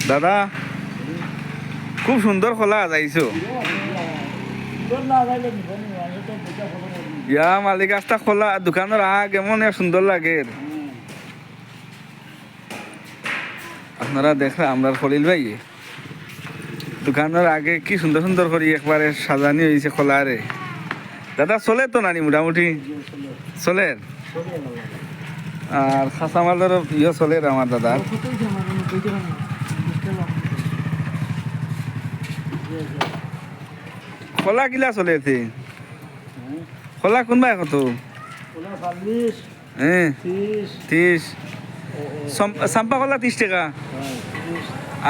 দাদা খুব সুন্দর খোলা যাইছো ইয়া মালিক আস্তা খোলা দোকানের কেমন সুন্দর লাগে আপনারা দেখরা আমরা খলিল ভাই দোকানের আগে কি সুন্দর সুন্দর করে একবারে সাজানি হয়েছে খোলারে দাদা চলে তো নানি মোটামুটি চলে আর খাসামালের চলে আমার দাদা খোলা কিলা চলেছে খোলা কোনবাই কত হ্যাঁ 30 চাম্পা কলা 30 টাকা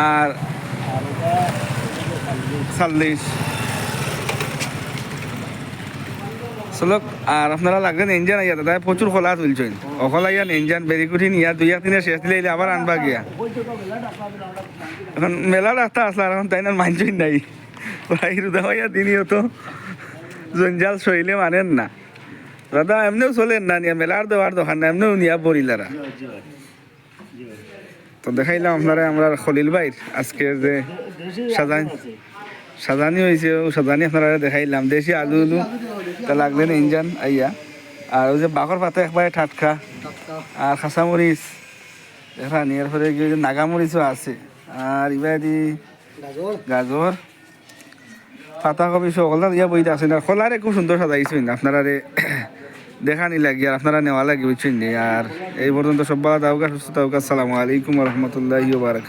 আর 40 চলক আর আপনারা লাগবেন ইঞ্জান আইয়া দাদা প্রচুর খোলা তুলছেন অখলা ইয়ান ইঞ্জান বেরিকুঠি নিয়া 2-3 শেষ দিলে আবার আনবা গিয়া এখন মেলা রাস্তা আসলে আর এখন তাই না মানছই নাই প্রায় রুদা হইয়া দিনই হতো জঞ্জাল সইলে মানেন না দাদা এমনিও চলেন না নিয়া মেলার দেওয়ার দোকান না এমনিও নিয়া বরিলারা তো দেখাইলাম আপনারা আমরা খলিল ভাই আজকে যে সাজানি হয়েছে ও সাজানি আপনারা দেখাইলাম দেশি আলু তা লাগলেন ইঞ্জান আইয়া আর ওই যে বাঘর পাতা একবারে টাটকা আর খাঁচামরিচ দেখা নিয়ার পরে গিয়ে নাগামরিচও আছে আর ইবাদি গাজর পাতাকপি সকল ইয়া বইতে আছে না খোলারে খুব সুন্দর সাজাইছেন আপনারা দেখানি লাগি আর আপনারা নেওয়া লাগি বুঝছেন আর এই পর্যন্ত সব ভালো থাকুক সুস্থ থাকুক আসসালামু আলাইকুম রহমতুল্লাহি ওয়া বারাকাতুহু।